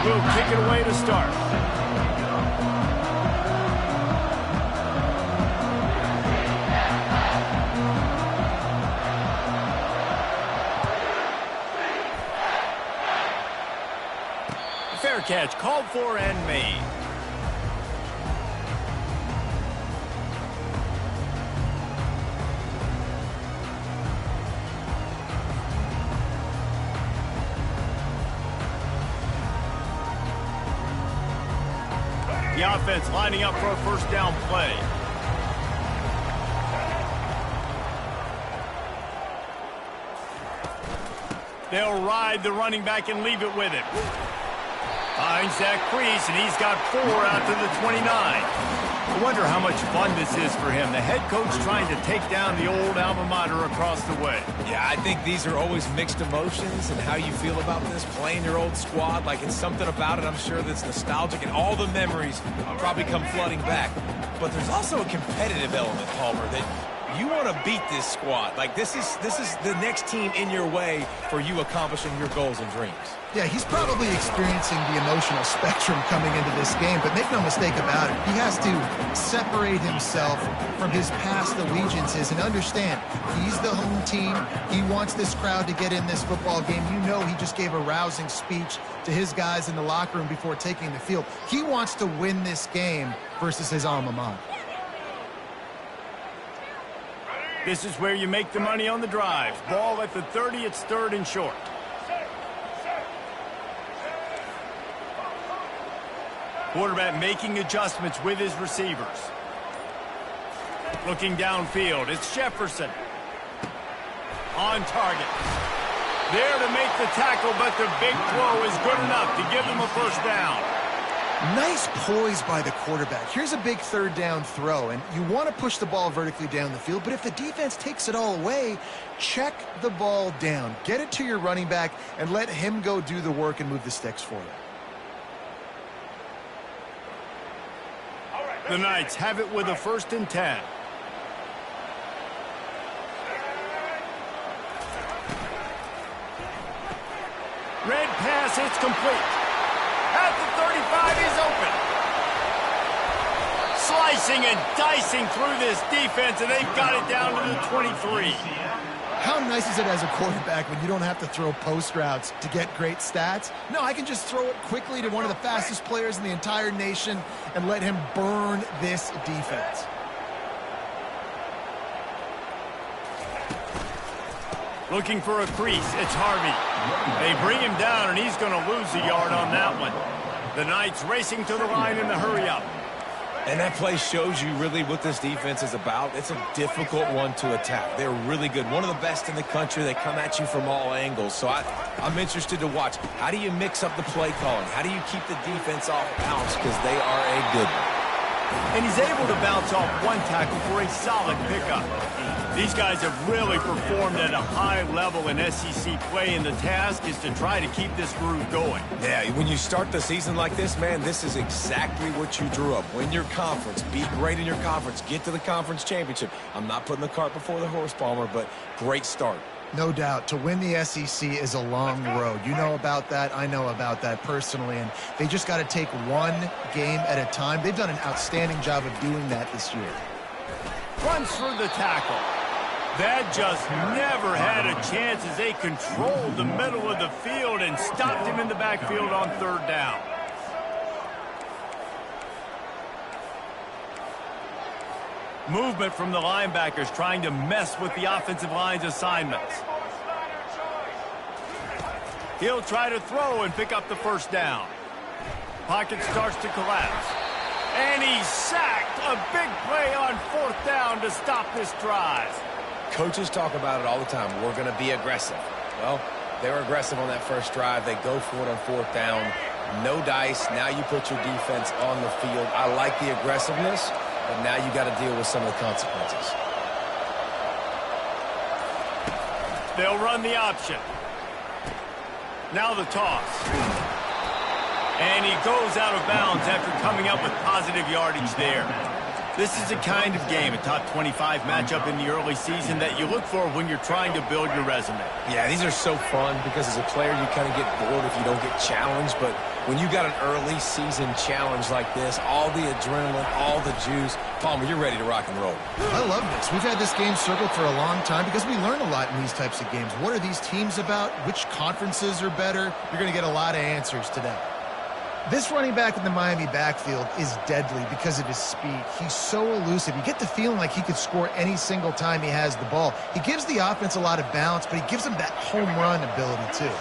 will kick it away to start. Fair catch called for and made. The offense lining up for a first down play. They'll ride the running back and leave it with him. Finds that crease, and he's got 4 out to the 29. I wonder how much fun this is for him. The head coach trying to take down the old alma mater across the way. Yeah, I think these are always mixed emotions and how you feel about this, playing your old squad. Like, it's something about it, I'm sure, that's nostalgic, and all the memories probably come flooding back. But there's also a competitive element, Palmer, that you want to beat this squad. Like, this is the next team in your way for you accomplishing your goals and dreams. Yeah, he's probably experiencing the emotional spectrum coming into this game, but make no mistake about it, he has to separate himself from his past allegiances and understand he's the home team. He wants this crowd to get in this football game. You know, he just gave a rousing speech to his guys in the locker room before taking the field. He wants to win this game versus his alma mater. This is where you make the money on the drives. Ball at the 30, it's 3rd and short. Quarterback making adjustments with his receivers. Looking downfield, it's Jefferson. On target. There to make the tackle, but the big throw is good enough to give them a first down. Nice poise by the quarterback. Here's a big 3rd down throw, and you want to push the ball vertically down the field, but if the defense takes it all away, check the ball down. Get it to your running back and let him go do the work and move the sticks for you. The Knights have it with a 1st and 10. Red pass, it's complete. At the 35, he's open. Slicing and dicing through this defense, and they've got it down to the 23. How nice is it as a quarterback when you don't have to throw post routes to get great stats? No, I can just throw it quickly to one of the fastest players in the entire nation and let him burn this defense. Looking for a crease, it's Harvey. They bring him down, and he's going to lose a yard on that one. The Knights racing to the line in the hurry-up. And that play shows you really what this defense is about. It's a difficult one to attack. They're really good. One of the best in the country. They come at you from all angles. So I'm interested to watch. How do you mix up the play calling? How do you keep the defense off bounce? Because they are a good one. And he's able to bounce off one tackle for a solid pickup. These guys have really performed at a high level in SEC play, and the task is to try to keep this groove going. Yeah, when you start the season like this, man, this is exactly what you drew up. Win your conference, be great in your conference, get to the conference championship. I'm not putting the cart before the horse, Palmer, but great start. No doubt. To win the SEC is a long road. You know about that. I know about that personally. And they just got to take one game at a time. They've done an outstanding job of doing that this year. Runs through the tackle. That just never had a chance as they controlled the middle of the field and stopped him in the backfield on 3rd down. Movement from the linebackers trying to mess with the offensive line's assignments. He'll try to throw and pick up the first down. Pocket starts to collapse. And he's sacked. A big play on 4th down to stop this drive. Coaches talk about it all the time. We're going to be aggressive. Well, they're aggressive on that first drive. They go for it on 4th down. No dice. Now you put your defense on the field. I like the aggressiveness, but now you got to deal with some of the consequences. They'll run the option. Now the toss. And he goes out of bounds after coming up with positive yardage there. This is the kind of game, a top 25 matchup in the early season, that you look for when you're trying to build your resume. Yeah, these are so fun because as a player, you kind of get bored if you don't get challenged. But when you got an early season challenge like this, all the adrenaline, all the juice, Palmer, you're ready to rock and roll. I love this. We've had this game circled for a long time because we learn a lot in these types of games. What are these teams about? Which conferences are better? You're going to get a lot of answers today. This running back in the Miami backfield is deadly because of his speed. He's so elusive. You get the feeling like he could score any single time he has the ball. He gives the offense a lot of balance, but he gives them that home run ability too.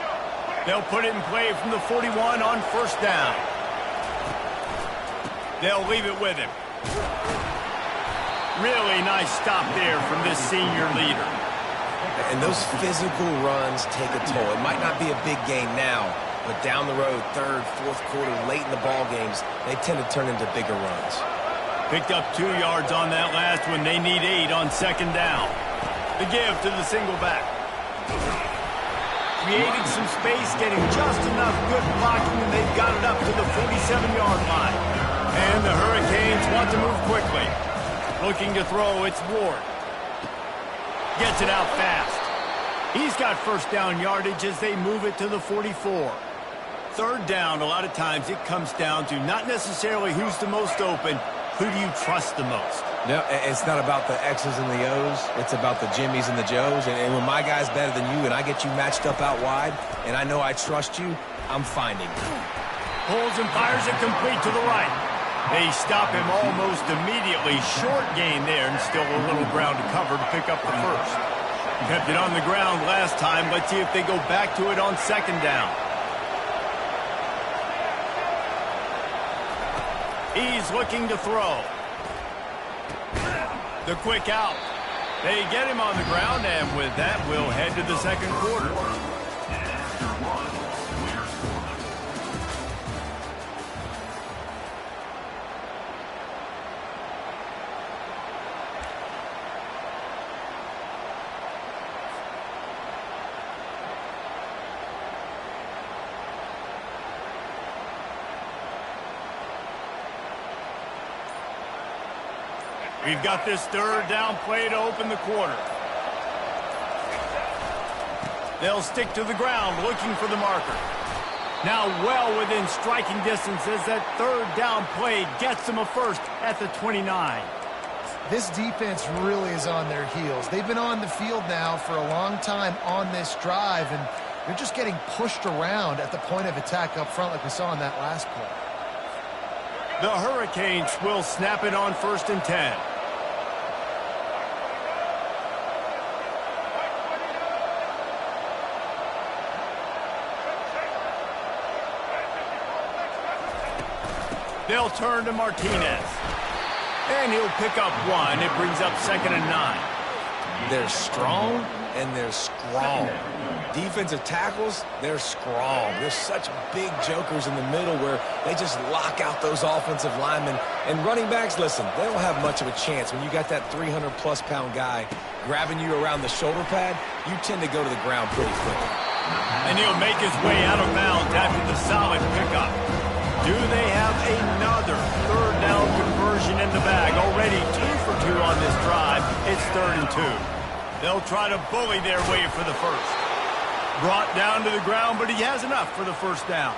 They'll put it in play from the 41 on first down. They'll leave it with him. Really nice stop there from this senior leader. And those physical runs take a toll. It might not be a big gain now, but down the road, third, fourth quarter, late in the ball games, they tend to turn into bigger runs. Picked up 2 yards on that last one. They need 8 on second down. The give to the single back. Creating some space, getting just enough good blocking, and they've got it up to the 47-yard line. And the Hurricanes want to move quickly. Looking to throw, it's Ward. Gets it out fast. He's got first down yardage as they move it to the 44. Third down, a lot of times it comes down to not necessarily who's the most open, who do you trust the most? No, it's not about the X's and the O's. It's about the Jimmies and the Joes. And when my guy's better than you and I get you matched up out wide and I know I trust you, I'm finding you. Pulls and fires it complete to the right. They stop him almost immediately. Short gain there and still a little ground to cover to pick up the first. Kept it on the ground last time. Let's see if they go back to it on second down. He's looking to throw. The quick out. They get him on the ground, and with that, we'll head to the second quarter. We've got this third down play to open the quarter. They'll stick to the ground looking for the marker. Now well within striking distance as that third down play gets them a first at the 29. This defense really is on their heels. They've been on the field now for a long time on this drive, and they're just getting pushed around at the point of attack up front like we saw in that last play. The Hurricanes will snap it on first and 10. They'll turn to Martinez. And he'll pick up 1. It brings up second and 9. They're strong and they're strong. Defensive tackles, they're strong. There's such big jokers in the middle where they just lock out those offensive linemen. And running backs, listen, they don't have much of a chance. When you got that 300-plus pound guy grabbing you around the shoulder pad, you tend to go to the ground pretty quickly. And he'll make his way out of bounds after the solid pickup. Do they have another third down conversion in the bag? Already 2 for 2 on this drive. It's 3rd and 2. They'll try to bully their way for the first. Brought down to the ground, but he has enough for the first down.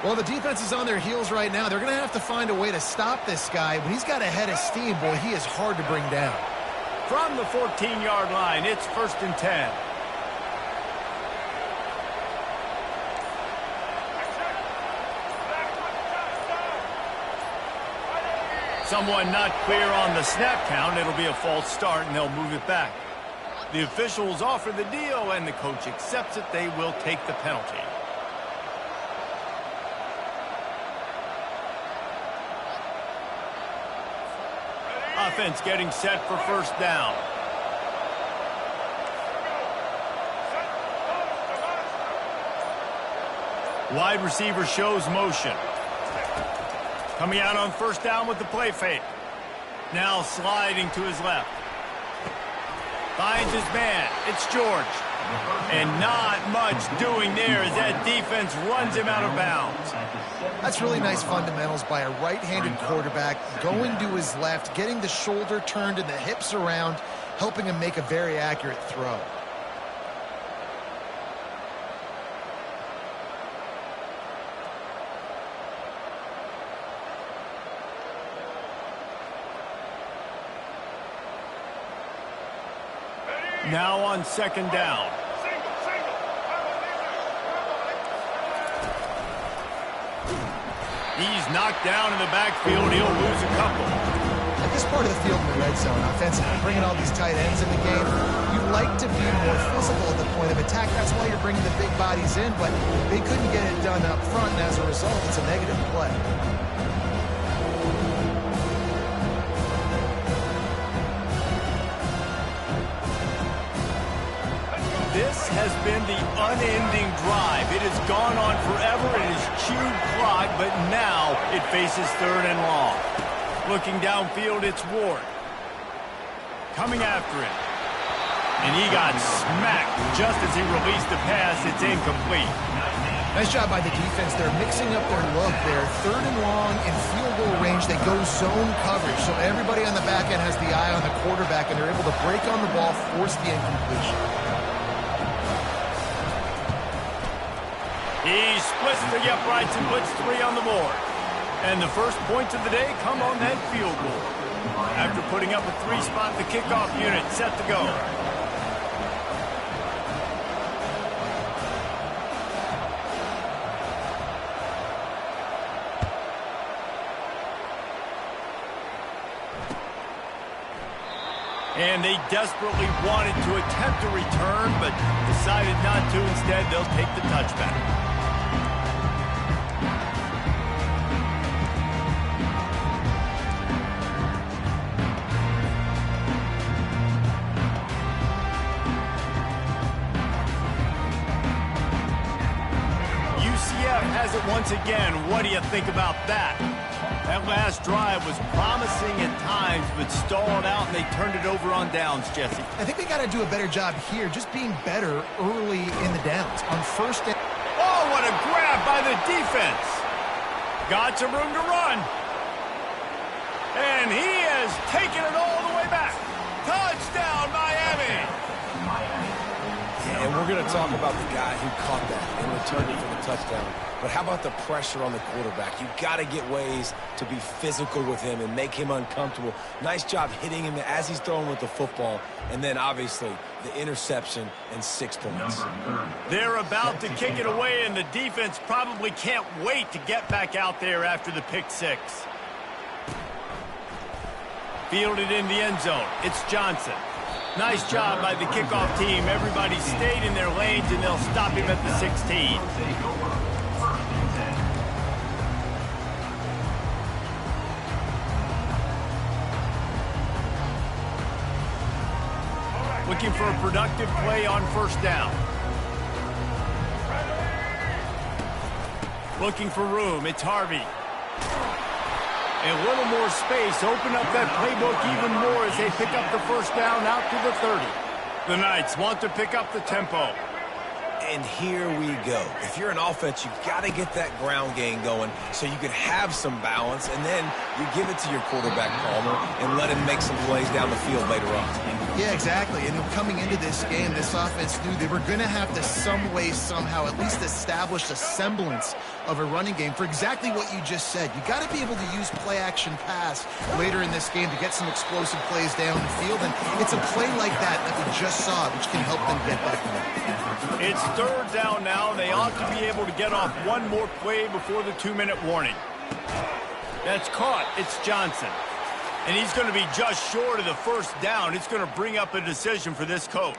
Well, the defense is on their heels right now. They're going to have to find a way to stop this guy. When he's got a head of steam, boy, he is hard to bring down. From the 14-yard line, it's 1st and 10. Someone not clear on the snap count. It'll be a false start, and they'll move it back. The officials offer the deal, and the coach accepts it. They will take the penalty. Offense getting set for first down. Wide receiver shows motion. Coming out on first down with the play fake. Now sliding to his left. Finds his man. It's George. And not much doing there as that defense runs him out of bounds. That's really nice fundamentals by a right-handed quarterback, going to his left, getting the shoulder turned and the hips around, helping him make a very accurate throw. Now on second down. He's knocked down in the backfield. He'll lose a couple. At this part of the field in the red zone, offensively, bringing all these tight ends in the game, you like to be more physical at the point of attack. That's why you're bringing the big bodies in, but they couldn't get it done up front, and as a result, it's a negative play. This has been the unending drive. It has gone on forever. It has chewed clock, but now it faces third and long. Looking downfield, it's Ward. Coming after him. And he got smacked just as he released the pass. It's incomplete. Nice job by the defense. They're mixing up their look there. Third and long in field goal range. They go zone coverage. So everybody on the back end has the eye on the quarterback, and they're able to break on the ball, force the incompletion. He splits the uprights and puts 3 on the board. And the first points of the day come on that field goal. After putting up a 3-spot, the kickoff unit set to go. And they desperately wanted to attempt a return, but decided not to. Instead, they'll take the touchback. UCF has it once again. What do you think about that? That last drive was promising at times, but stalled out, and they turned it over on downs, Jesse. I think they got to do a better job here, just being better early in the downs. On first down. Oh, what a grab by the defense. Got some room to run. And he has taken it all the way back. Touchdown, Miami. And we're going to talk about the guy who caught that and returned it for the touchdown. But how about the pressure on the quarterback? You got to get ways to be physical with him and make him uncomfortable. Nice job hitting him as he's throwing with the football. And then, obviously, the interception and 6 points. They're about to kick it away, and the defense probably can't wait to get back out there after the pick 6. Fielded in the end zone. It's Johnson. Nice job by the kickoff team. Everybody stayed in their lanes, and they'll stop him at the 16. Looking for a productive play on first down. Looking for room. It's Harvey. A little more space. Open up that playbook even more as they pick up the first down out to the 30. The Knights want to pick up the tempo. And here we go. If you're an offense, you've got to get that ground game going so you can have some balance, and then you give it to your quarterback, Palmer, and let him make some plays down the field later on. Yeah, exactly. And coming into this game, this offense knew they were going to have to some way, somehow, at least establish a semblance of a running game for exactly what you just said. You got to be able to use play-action pass later in this game to get some explosive plays down the field. And it's a play like that that we just saw, which can help them get back on. It's third down now. They ought to be able to get off one more play before the 2-minute warning. That's caught. It's Johnson. And he's going to be just short of the first down. It's going to bring up a decision for this coach.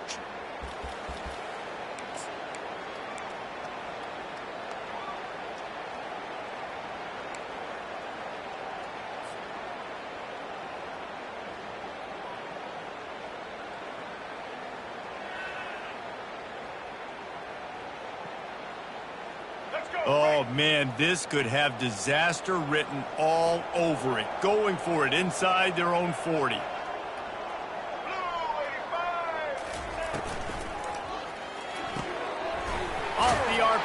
Oh, man, this could have disaster written all over it. Going for it inside their own 40.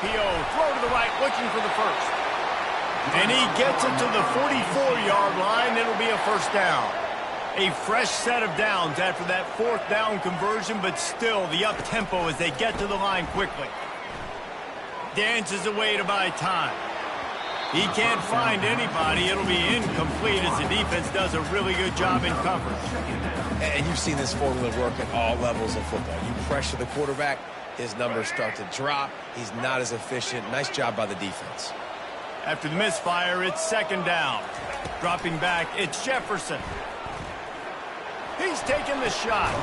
RPO. Throw to the right, looking for the first. And he gets it to the 44-yard line. It'll be a first down. A fresh set of downs after that fourth down conversion, but still the up-tempo as they get to the line quickly. Dances away to buy time. He can't find anybody. It'll be incomplete as the defense does a really good job in coverage. And you've seen this formula work at all levels of football. You pressure the quarterback, his numbers start to drop. He's not as efficient. Nice job by the defense. After the misfire, it's second down. Dropping back, it's Jefferson. He's taking the shot.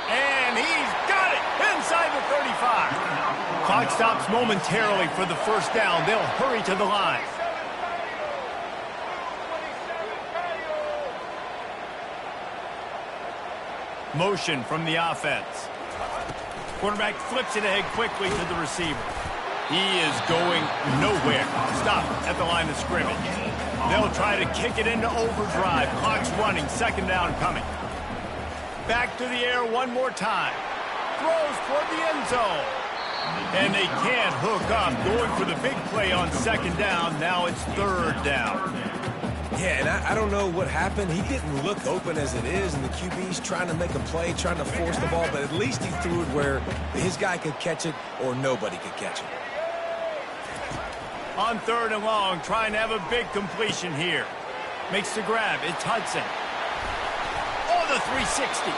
And he's got it inside the 35. Clock stops momentarily for the first down. They'll hurry to the line. Motion from the offense. Quarterback flips it ahead quickly to the receiver. He is going nowhere. Stop at the line of scrimmage. They'll try to kick it into overdrive. Clock's running. Second down coming. Back to the air one more time. Throws toward the end zone. And they can't hook up. Going for the big play on second down. Now it's third down. Yeah, and I don't know what happened. He didn't look open as it is, and the QB's trying to make a play, trying to force the ball, but at least he threw it where his guy could catch it or nobody could catch it. On third and long, trying to have a big completion here. Makes the grab. It's Hudson. Oh, the 360.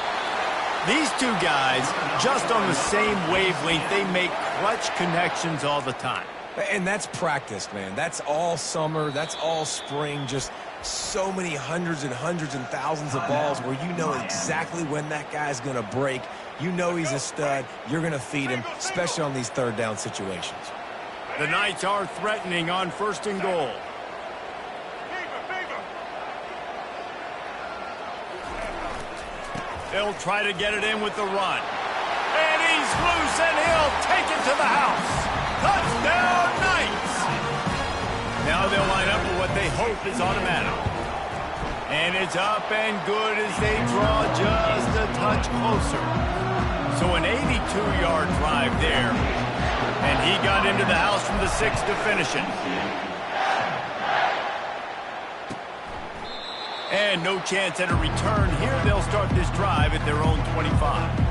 These two guys, just on the same wavelength, they make clutch connections all the time. And that's practice, man. That's all summer. That's all spring. Just so many hundreds and thousands of balls where you know exactly when that guy's going to break. You know he's a stud. You're going to feed him, especially on these third down situations. The Knights are threatening on first and goal. They'll try to get it in with the run. And he's loose, and he'll take it to the house. Touchdown, Knights! Now they'll line up with what they hope is automatic. And it's up and good as they draw just a touch closer. So an 82-yard drive there. And he got into the house from the 6 to finish it. And no chance at a return here. They'll start this drive at their own 25.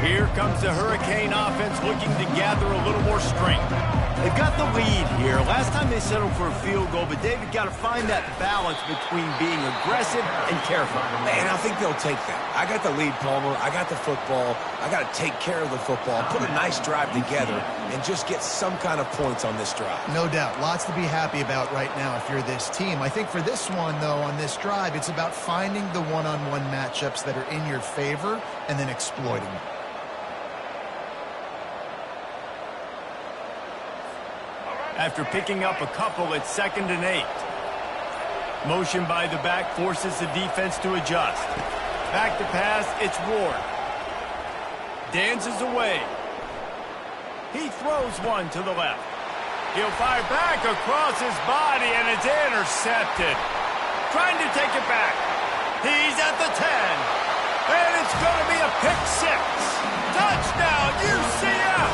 Here comes the Hurricane offense looking to gather a little more strength. They've got the lead here. Last time they settled for a field goal, but David got to find that balance between being aggressive and careful. And I think they'll take that. I got the lead, Palmer. I got the football. I got to take care of the football, put a nice drive together, and just get some kind of points on this drive. No doubt. Lots to be happy about right now if you're this team. I think for this one, though, on this drive, it's about finding the one-on-one matchups that are in your favor and then exploiting them. After picking up a couple, it's 2nd and 8. Motion by the back forces the defense to adjust. Back to pass, it's Ward. Dances away. He throws one to the left. He'll fire back across his body, and it's intercepted. Trying to take it back. He's at the 10. And it's going to be a pick 6. Touchdown, UCF!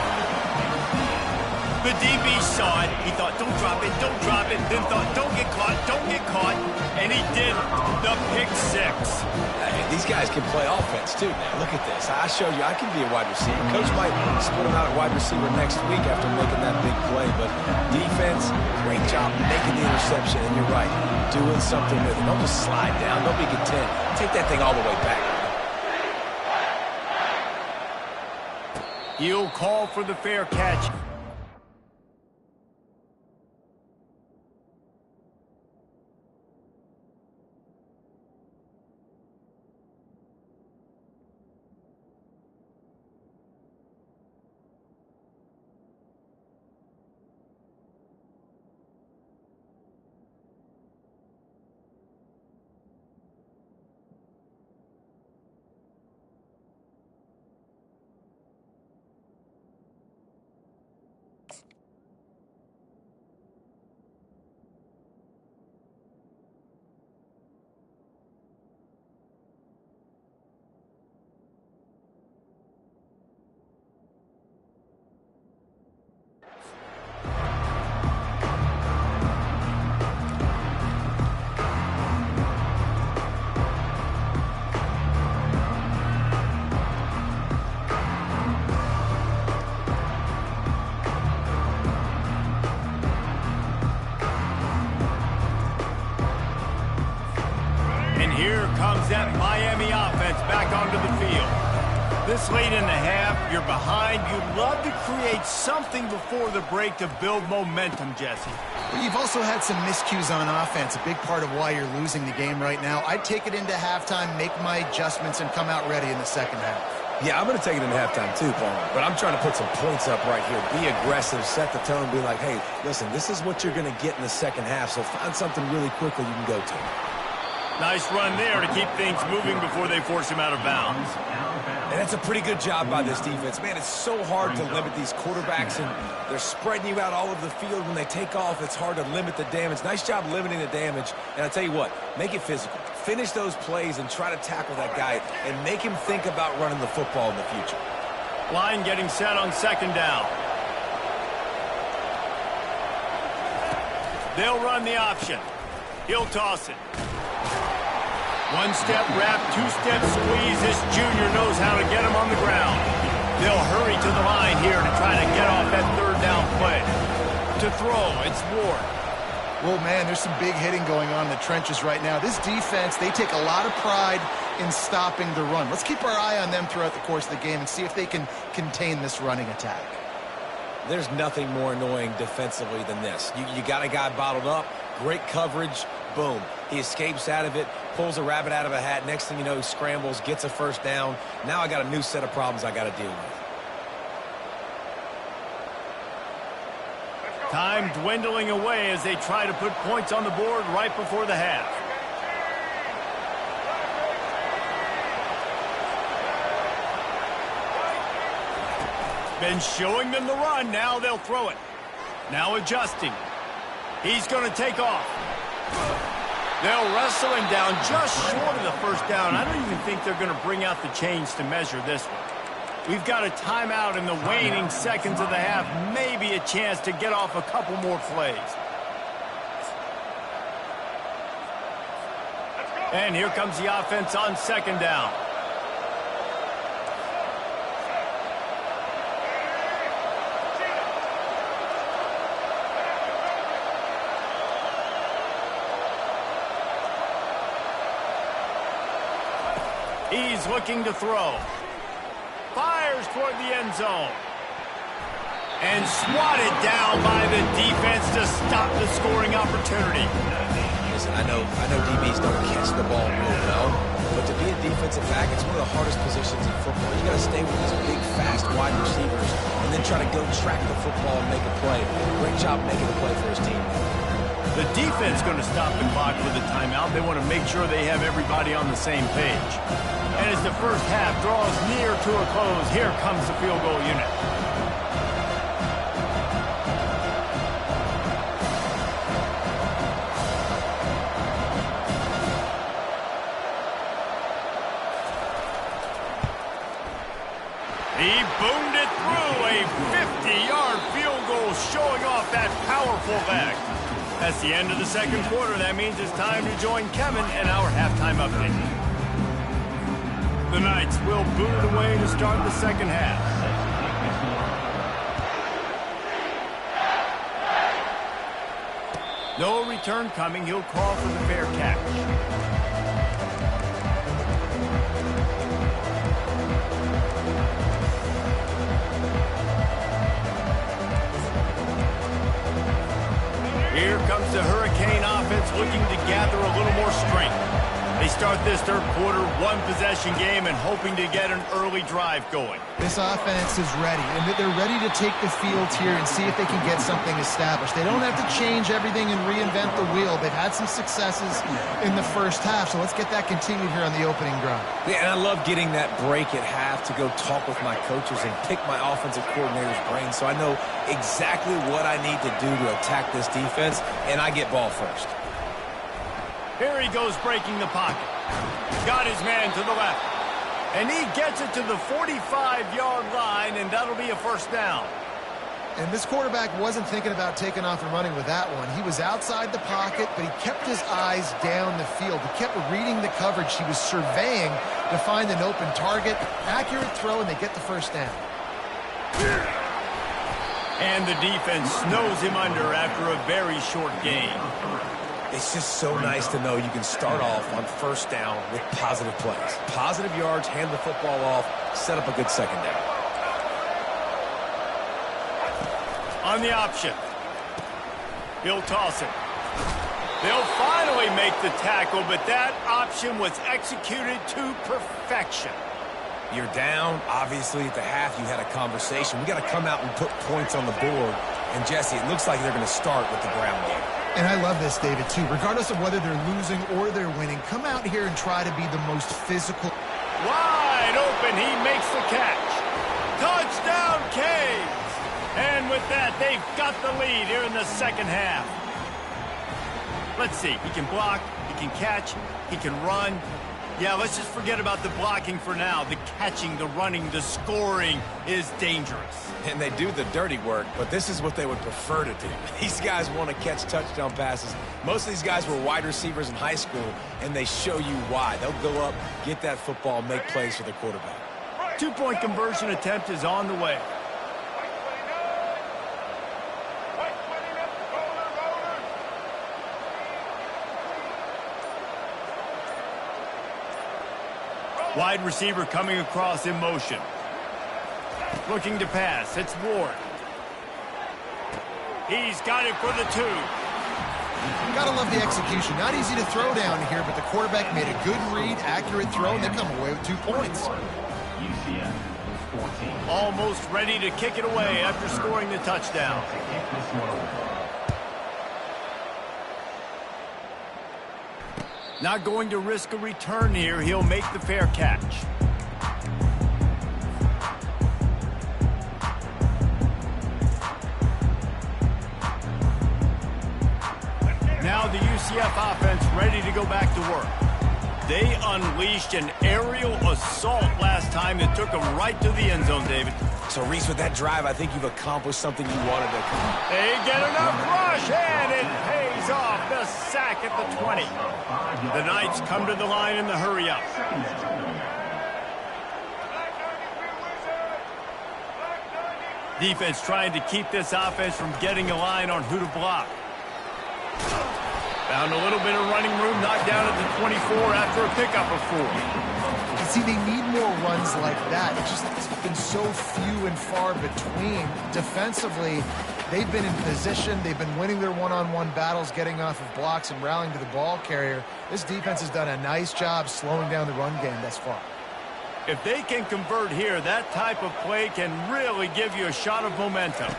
The DB saw it. He thought, don't drop it, don't drop it. Then thought, don't get caught. And he did the pick 6. Hey, these guys can play offense, too, man. Look at this. I showed you I can be a wide receiver. Coach might split him out at wide receiver next week after making that big play. But defense, great job making the interception. And you're right, doing something with it. Don't just slide down. Don't be content. Take that thing all the way back. He'll call for the fair catch. This late in the half, you're behind. You'd love to create something before the break to build momentum, Jesse. But you've also had some miscues on offense, a big part of why you're losing the game right now. I'd take it into halftime, make my adjustments, and come out ready in the second half. Yeah, I'm going to take it into halftime too, Paul. But I'm trying to put some points up right here. Be aggressive, set the tone, be like, hey, listen, this is what you're going to get in the second half, so find something really quickly you can go to. Nice run there to keep things moving before they force him out of bounds. And that's a pretty good job by this defense. Man, it's so hard to limit these quarterbacks, and they're spreading you out all over the field. When they take off, it's hard to limit the damage. Nice job limiting the damage. And I tell you what, make it physical. Finish those plays and try to tackle that guy and make him think about running the football in the future. Line getting set on second down. They'll run the option. He'll toss it. One-step wrap, two-step squeeze. This junior knows how to get him on the ground. They'll hurry to the line here to try to get off that third down play. To throw, it's Ward. Well, man, there's some big hitting going on in the trenches right now. This defense, they take a lot of pride in stopping the run. Let's keep our eye on them throughout the course of the game and see if they can contain this running attack. There's nothing more annoying defensively than this. You got a guy bottled up, great coverage, boom. He escapes out of it, pulls a rabbit out of a hat. Next thing you know, he scrambles, gets a first down. Now I got a new set of problems I got to deal with. Time dwindling away as they try to put points on the board right before the half. Been showing them the run. Now they'll throw it. Now adjusting. He's going to take off. They'll wrestle him down just short of the first down. I don't even think they're going to bring out the chains to measure this one. We've got a timeout in the waning seconds of the half. Maybe a chance to get off a couple more plays. And here comes the offense on second down. He's looking to throw. Fires toward the end zone. And swatted down by the defense to stop the scoring opportunity. Listen, I know DBs don't catch the ball real well, but to be a defensive back, it's one of the hardest positions in football. You got to stay with these big, fast wide receivers and then try to go track the football and make a play. Great job making a play for his team. The defense going to stop the clock with a timeout. They want to make sure they have everybody on the same page. And as the first half draws near to a close, here comes the field goal unit. He boomed it through, a 50-yard field goal showing off that powerful back. That's the end of the second quarter. That means it's time to join Kevin in our halftime update. The Knights will boot it away to start the second half. No return coming. He'll call for the fair catch. Here comes the Hurricane offense looking to gather a little more strength. They start this third quarter one-possession game and hoping to get an early drive going. This offense is ready, and they're ready to take the field here and see if they can get something established. They don't have to change everything and reinvent the wheel. They've had some successes in the first half, so let's get that continued here on the opening drive. Yeah, and I love getting that break at half to go talk with my coaches and pick my offensive coordinator's brain so I know exactly what I need to do to attack this defense, and I get ball first. Here he goes breaking the pocket. Got his man to the left. And he gets it to the 45-yard line, and that'll be a first down. And this quarterback wasn't thinking about taking off and running with that one. He was outside the pocket, but he kept his eyes down the field. He kept reading the coverage. He was surveying to find an open target. Accurate throw, and they get the first down. And the defense snows him under after a very short game. It's just so nice to know you can start off on first down with positive plays. Positive yards, hand the football off, set up a good second down. On the option, he'll toss it. They'll finally make the tackle, but that option was executed to perfection. You're down. Obviously, at the half, you had a conversation. We got to come out and put points on the board. And, Jesse, it looks like they're going to start with the ground game. And I love this, David, too. Regardless of whether they're losing or they're winning, come out here and try to be the most physical. Wide open, he makes the catch. Touchdown, Canes! And with that, they've got the lead here in the second half. Let's see, he can block, he can catch, he can run. Yeah, let's just forget about the blocking for now. The catching, the running, the scoring is dangerous. And they do the dirty work, but this is what they would prefer to do. These guys want to catch touchdown passes. Most of these guys were wide receivers in high school, and they show you why. They'll go up, get that football, make plays for the quarterback. 2-point conversion attempt is on the way. Wide receiver coming across in motion. Looking to pass. It's Ward. He's got it for the 2. Gotta love the execution. Not easy to throw down here, but the quarterback made a good read, accurate throw, and they come away with 2 points. UCF 14. Almost ready to kick it away after scoring the touchdown. Not going to risk a return here. He'll make the fair catch. Now the UCF offense ready to go back to work. They unleashed an aerial assault last time that took them right to the end zone, David. So, Reese, with that drive, I think you've accomplished something you wanted to accomplish. They get enough rush, and it pays off. The sack at the 20. The Knights come to the line in the hurry-up. Defense trying to keep this offense from getting a line on who to block. Found a little bit of running room, knocked down at the 24 after a pickup of 4. See, they need more runs like that. It's been so few and far between. Defensively, they've been in position. They've been winning their one-on-one battles, getting off of blocks and rallying to the ball carrier. This defense has done a nice job slowing down the run game thus far. If they can convert here, that type of play can really give you a shot of momentum.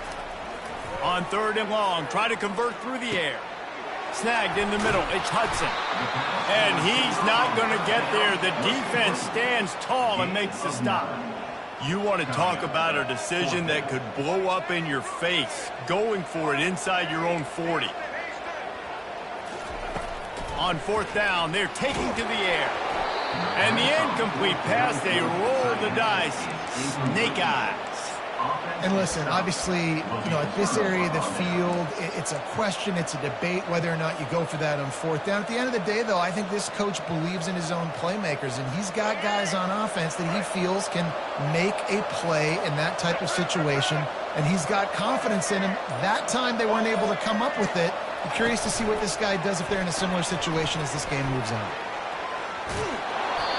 On 3rd and long, try to convert through the air. Snagged in the middle, it's Hudson. And he's not going to get there. The defense stands tall and makes the stop. You want to talk about a decision that could blow up in your face, going for it inside your own 40. On 4th down, they're taking to the air. And the incomplete pass, they roll the dice. Snake eyes. And listen, obviously, at this area of the field, it's a question, it's a debate whether or not you go for that on 4th down. At the end of the day, though, I think this coach believes in his own playmakers, and he's got guys on offense that he feels can make a play in that type of situation, and he's got confidence in him. That time they weren't able to come up with it. I'm curious to see what this guy does if they're in a similar situation as this game moves on.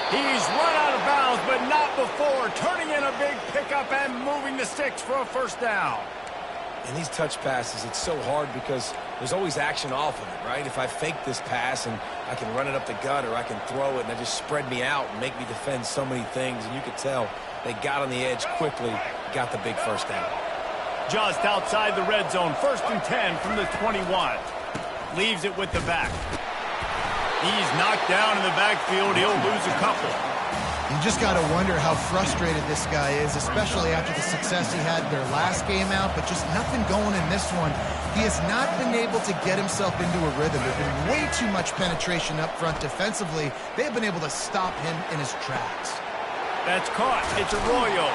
He's run out of bounds, but not before. Turning in a big pickup and moving the sticks for a 1st down. And these touch passes, it's so hard because there's always action off of it, right? If I fake this pass and I can run it up the gut or I can throw it and they just spread me out and make me defend so many things. And you could tell they got on the edge quickly, got the big 1st down. Just outside the red zone, 1st and 10 from the 21. Leaves it with the back. He's knocked down in the backfield. He'll lose a couple. You just got to wonder how frustrated this guy is, especially after the success he had in their last game out, but just nothing going in this one. He has not been able to get himself into a rhythm. There's been way too much penetration up front defensively. They've been able to stop him in his tracks. That's caught. It's Arroyo.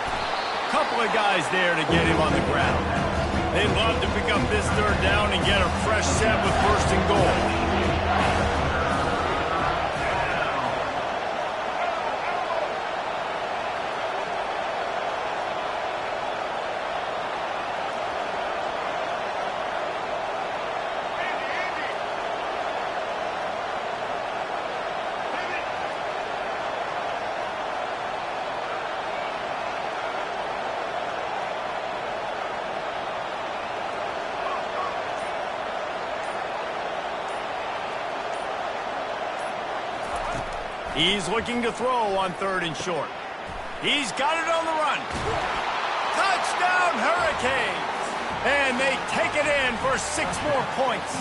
Couple of guys there to get him on the ground. They'd love to pick up this 3rd down and get a fresh set with 1st and goal. He's looking to throw on 3rd and short. He's got it on the run. Touchdown, Hurricanes! And they take it in for 6 more points.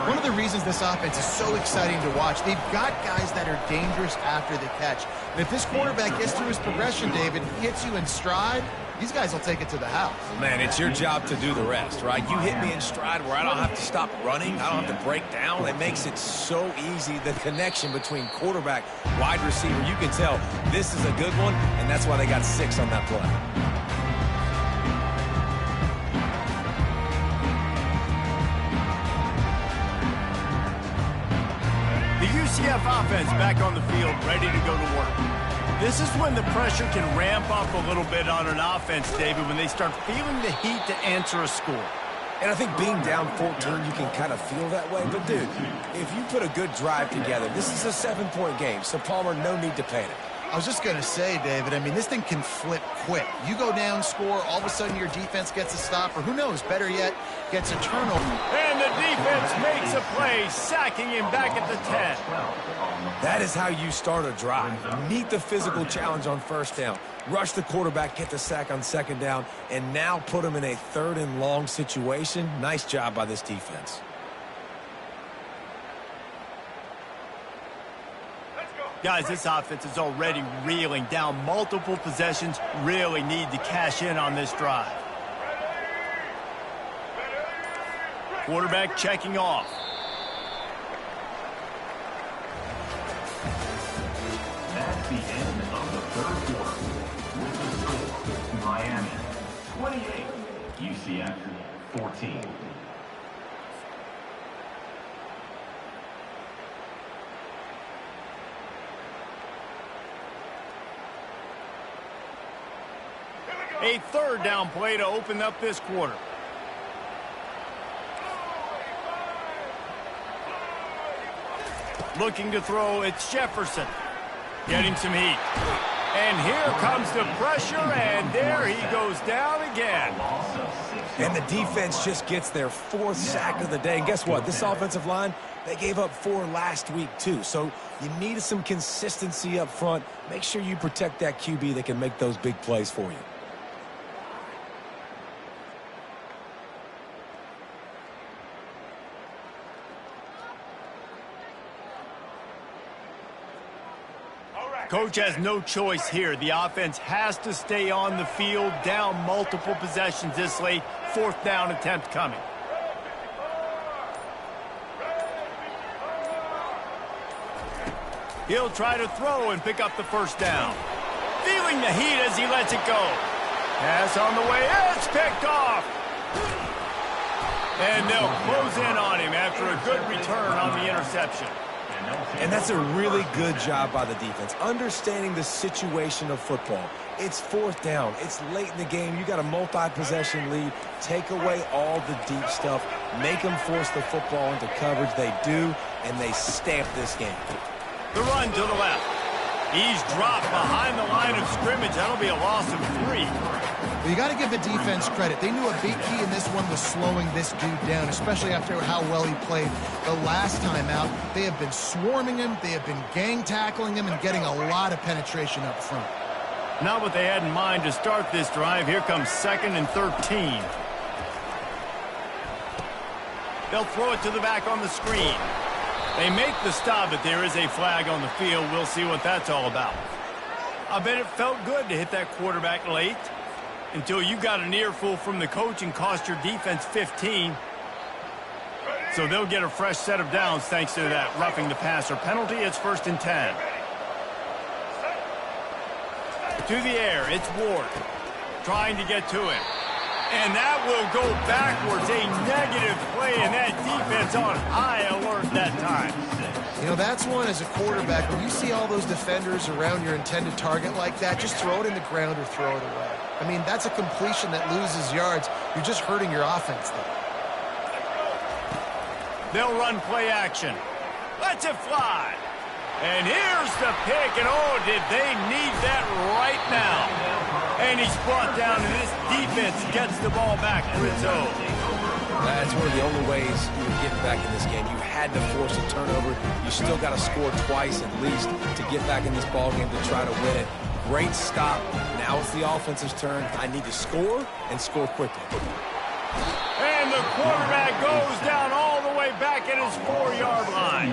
One of the reasons this offense is so exciting to watch, they've got guys that are dangerous after the catch. And if this quarterback gets through his progression, David, hits you in stride, these guys will take it to the house. Man, it's your job to do the rest, right? You hit me in stride where I don't have to stop running. I don't have to break down. It makes it so easy. The connection between quarterback, wide receiver, you can tell this is a good one, and that's why they got 6 on that play. The UCF offense back on the field, ready to go to work. This is when the pressure can ramp up a little bit on an offense, David, when they start feeling the heat to answer a score. And I think being down 14, you can kind of feel that way. But, dude, if you put a good drive together, this is a 7-point game, so Palmer, no need to panic. I was just going to say, David, I mean, this thing can flip quick. You go down, score, all of a sudden your defense gets a stop, or who knows, better yet, gets a turnover. And the defense makes a play, sacking him back at the 10. That is how you start a drive. Meet the physical challenge on 1st down. Rush the quarterback, get the sack on 2nd down, and now put him in a 3rd and long situation. Nice job by this defense. Guys, this offense is already reeling down multiple possessions. Really need to cash in on this drive. Quarterback checking off. That's the end of the 3rd quarter. With the score, Miami 28, UCF 14. A 3rd down play to open up this quarter. Looking to throw, it's Jefferson. Getting some heat. And here comes the pressure, and there he goes down again. And the defense just gets their 4th sack of the day. And guess what? This offensive line, they gave up 4 last week, too. So you need some consistency up front. Make sure you protect that QB that can make those big plays for you. Coach has no choice here. The offense has to stay on the field, down multiple possessions this late. 4th down attempt coming. He'll try to throw and pick up the 1st down. Feeling the heat as he lets it go. Pass on the way. It's picked off. And they'll close in on him after a good return on the interception. And that's a really good job by the defense, understanding the situation of football. It's 4th down. It's late in the game. You got a multi-possession lead. Take away all the deep stuff. Make them force the football into coverage. They do, and they stamp this game. The run to the left. He's dropped behind the line of scrimmage. That'll be a loss of 3. Well, you got to give the defense credit. They knew a big key in this one was slowing this dude down, especially after how well he played the last time out. They have been swarming him. They have been gang tackling him and getting a lot of penetration up front. Not what they had in mind to start this drive. Here comes 2nd and 13. They'll throw it to the back on the screen. They make the stop, but there is a flag on the field. We'll see what that's all about. I bet it felt good to hit that quarterback late until you got an earful from the coach and cost your defense 15. So they'll get a fresh set of downs thanks to that roughing the passer penalty. It's 1st and 10. To the air, it's Ward trying to get to it. And that will go backwards. A negative play, and that defense on high alert that time. You know, that's one as a quarterback. When you see all those defenders around your intended target like that, just throw it in the ground or throw it away. I mean, that's a completion that loses yards. You're just hurting your offense there. They'll run play action. Lets it fly. And here's the pick, and oh, did they need that right now. And he's brought down, and this defense gets the ball back for its own. That's one of the only ways you were getting back in this game. You had to force a turnover. You still got to score twice at least to get back in this ball game to try to win it. Great stop. Now it's the offense's turn. I need to score and score quickly. And the quarterback goes down all the way back at his 4-yard line.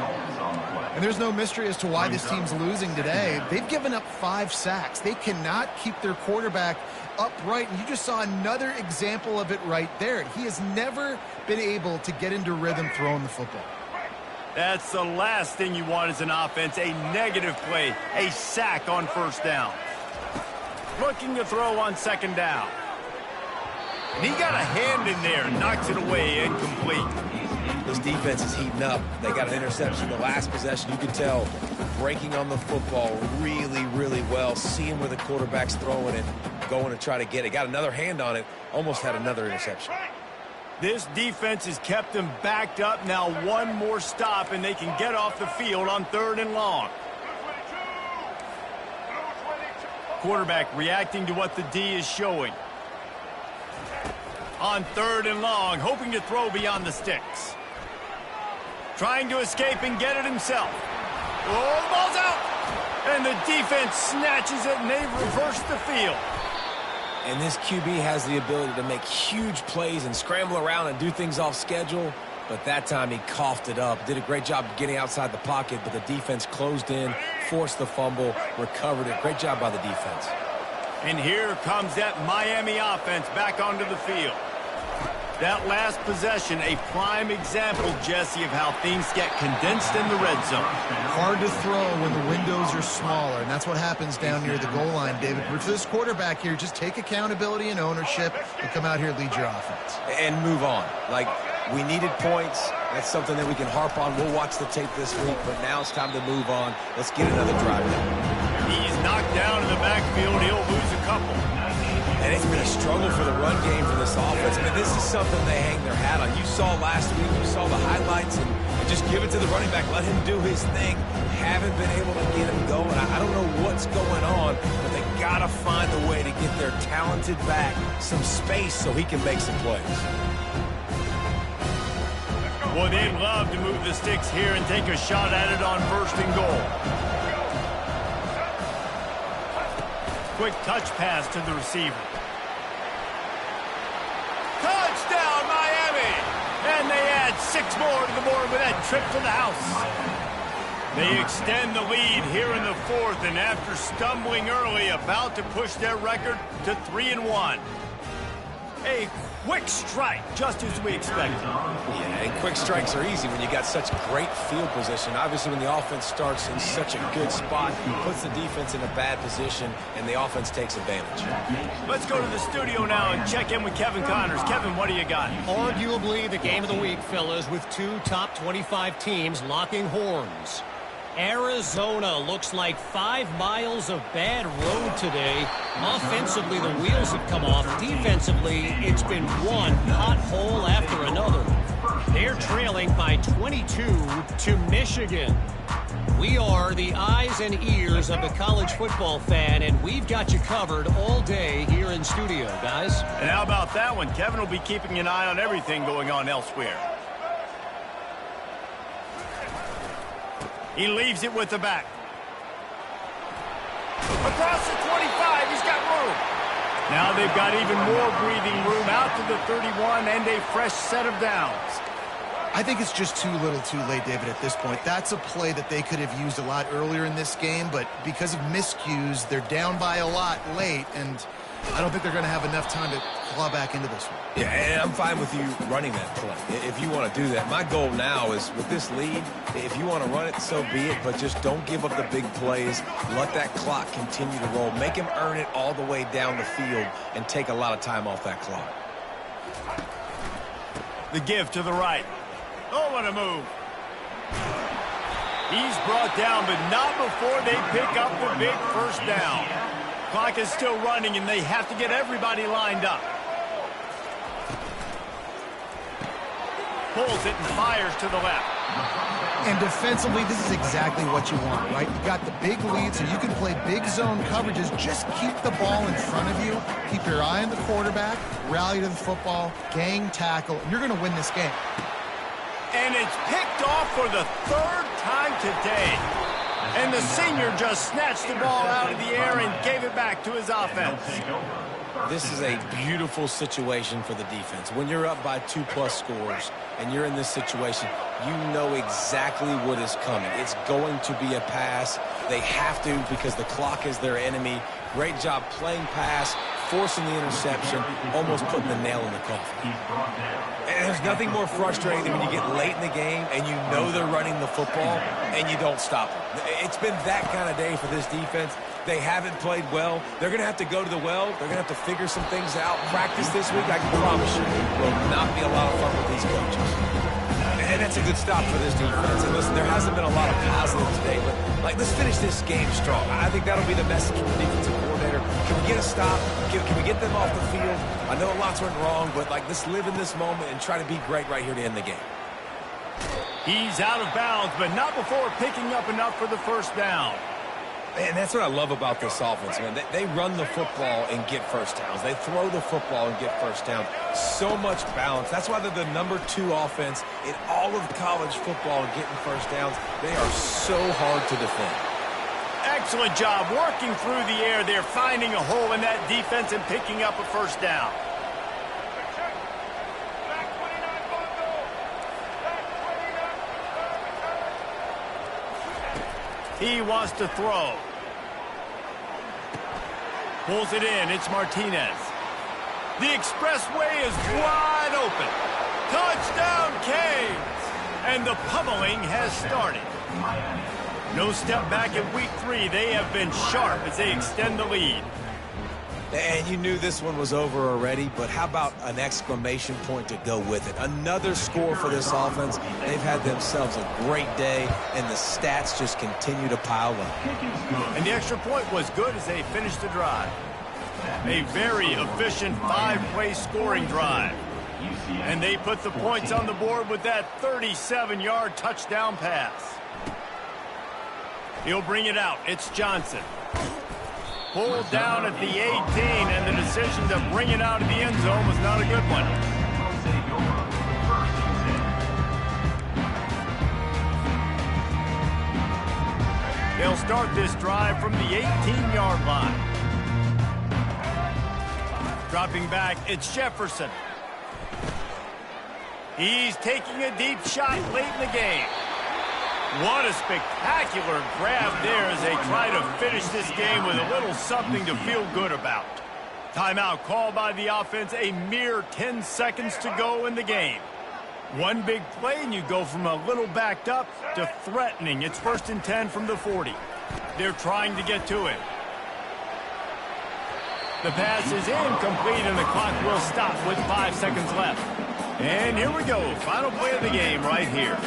And there's no mystery as to why this team's losing today. They've given up 5 sacks. They cannot keep their quarterback upright, and you just saw another example of it right there. He has never been able to get into rhythm throwing the football. That's the last thing you want as an offense, a negative play, a sack on first down. Looking to throw on second down. And he got a hand in there, knocks it away, incomplete. This defense is heating up. They got an interception the last possession. You can tell breaking on the football really, really well, seeing where the quarterback's throwing it, going to try to get it. Got another hand on it, almost had another interception. This defense has kept them backed up. Now one more stop, and they can get off the field on 3rd and long. Quarterback reacting to what the D is showing. On 3rd and long, hoping to throw beyond the sticks. Trying to escape and get it himself. Oh, the ball's out! And the defense snatches it, and they reverse the field. And this QB has the ability to make huge plays and scramble around and do things off schedule. But that time he coughed it up. Did a great job of getting outside the pocket, but the defense closed in, forced the fumble, recovered it. Great job by the defense. And here comes that Miami offense back onto the field. That last possession, a prime example, Jesse, of how things get condensed in the red zone. Hard to throw when the windows are smaller, and that's what happens down near the goal line, David. But for this quarterback here, just take accountability and ownership and come out here and lead your offense. And move on. Like, we needed points. That's something that we can harp on. We'll watch the tape this week, but now it's time to move on. Let's get another drive down. He's knocked down in the backfield. He'll lose a couple. And it's been a struggle for the run game for this offense. I mean, this is something they hang their hat on. You saw last week, you saw the highlights, and just give it to the running back. Let him do his thing. Haven't been able to get him going. I don't know what's going on, but they got to find a way to get their talented back some space so he can make some plays. Well, they'd love to move the sticks here and take a shot at it on 1st and goal. Quick touch pass to the receiver. Touchdown, Miami! And they add 6 more to the board with that trip to the house. They extend the lead here in the 4th, and after stumbling early, about to push their record to 3-1. A quick strike, just as we expected. Yeah, and quick strikes are easy when you got such great field position. Obviously, when the offense starts in such a good spot, puts the defense in a bad position, and the offense takes advantage. Let's go to the studio now and check in with Kevin Connors. Kevin, what do you got? Arguably the game of the week, fellas, with 2 top 25 teams locking horns. Arizona looks like 5 miles of bad road today. Offensively, the wheels have come off. Defensively, it's been one pothole after another. They're trailing by 22 to Michigan. We are the eyes and ears of the college football fan, and we've got you covered all day here in studio, guys. And how about that one? Kevin will be keeping an eye on everything going on elsewhere. He leaves it with the back. Across the 25, he's got room. Now they've got even more breathing room out to the 31 and a fresh set of downs. I think it's just too little too late, David, at this point. That's a play that they could have used a lot earlier in this game, but because of miscues, they're down by a lot late, and I don't think they're going to have enough time to claw back into this one. Yeah, and I'm fine with you running that play if you want to do that. My goal now is with this lead, if you want to run it, so be it, but just don't give up the big plays. Let that clock continue to roll. Make him earn it all the way down the field and take a lot of time off that clock. The give to the right. Oh, what a move. He's brought down, but not before they pick up the big first down. Clock is still running, and they have to get everybody lined up. Pulls it and fires to the left. And defensively, this is exactly what you want, right? You got the big lead, so you can play big zone coverages. Just keep the ball in front of you. Keep your eye on the quarterback, rally to the football, gang tackle, and you're going to win this game. And it's picked off for the third time today. And the senior just snatched the ball out of the air and gave it back to his offense. This is a beautiful situation for the defense. When you're up by 2+ scores and you're in this situation, you know exactly what is coming. It's going to be a pass. They have to because the clock is their enemy. Great job playing pass, forcing the interception, almost putting the nail in the coffin. And there's nothing more frustrating than when you get late in the game and you know they're running the football and you don't stop them. It's been that kind of day for this defense. They haven't played well. They're going to have to go to the well. They're going to have to figure some things out. Practice this week, I can promise you, will not be a lot of fun with these coaches. And that's a good stop for this defense. And listen, there hasn't been a lot of positive today, but let's finish this game strong. I think that'll be the message from the defensive coordinator. Can we get a stop? Can we get them off the field? I know lots went wrong, but let's live in this moment and try to be great right here to end the game. He's out of bounds, but not before picking up enough for the first down. And that's what I love about this offense, man. They run the football and get first downs. They throw the football and get first downs. So much balance. That's why they're the #2 offense in all of college football and getting first downs. They are so hard to defend. Excellent job working through the air. They're finding a hole in that defense and picking up a first down. He wants to throw. Pulls it in. It's Martinez. The expressway is wide open. Touchdown, Canes! And the pummeling has started. No step back in week 3. They have been sharp as they extend the lead. And you knew this one was over already, but how about an exclamation point to go with it? Another score for this offense. They've had themselves a great day, and the stats just continue to pile up. And the extra point was good as they finished the drive. A very efficient 5-play scoring drive. And they put the points on the board with that 37-yard touchdown pass. He'll bring it out. It's Johnson. Pulled down at the 18, and the decision to bring it out of the end zone was not a good one. They'll start this drive from the 18-yard line. Dropping back, it's Jefferson. He's taking a deep shot late in the game. What a spectacular grab there as they try to finish this game with a little something to feel good about. Timeout called by the offense, a mere 10 seconds to go in the game. One big play and you go from a little backed up to threatening. It's 1st and 10 from the 40. They're trying to get to it. The pass is incomplete and the clock will stop with 5 seconds left. And here we go, final play of the game right here.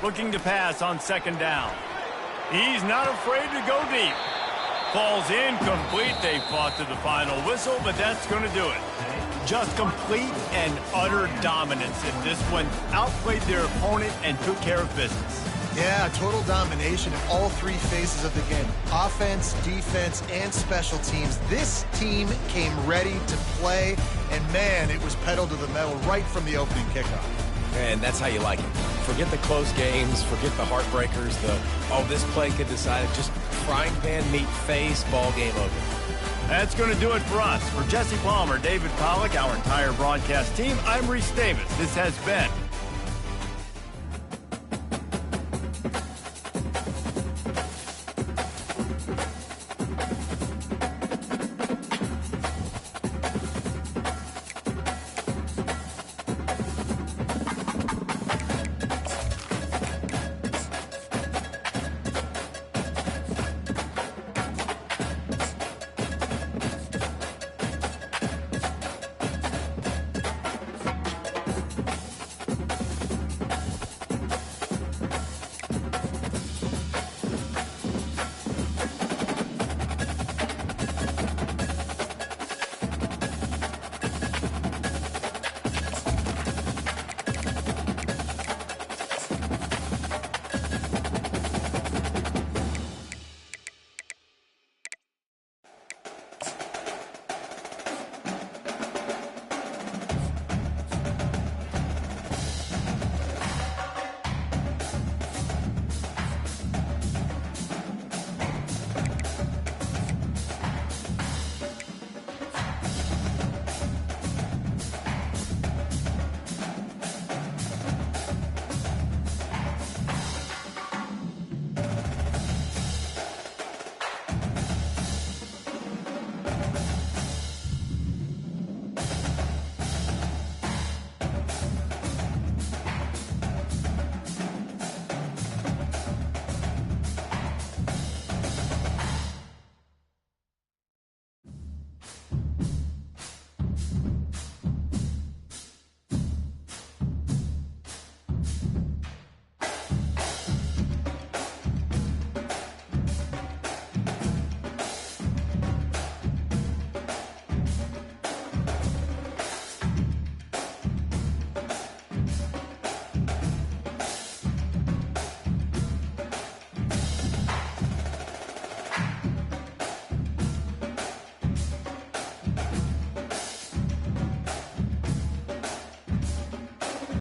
Looking to pass on 2nd down. He's not afraid to go deep. Falls incomplete. They fought to the final whistle, but that's going to do it. Just complete and utter dominance in this one. Outplayed their opponent and took care of business. Yeah, total domination in all 3 phases of the game. Offense, defense, and special teams. This team came ready to play, and man, it was pedal to the metal right from the opening kickoff. And that's how you like it. Forget the close games, forget the heartbreakers, this play could decide it. Just frying pan meet face, ball game over. That's going to do it for us. For Jesse Palmer, David Pollack, our entire broadcast team, I'm Reese Davis. This has been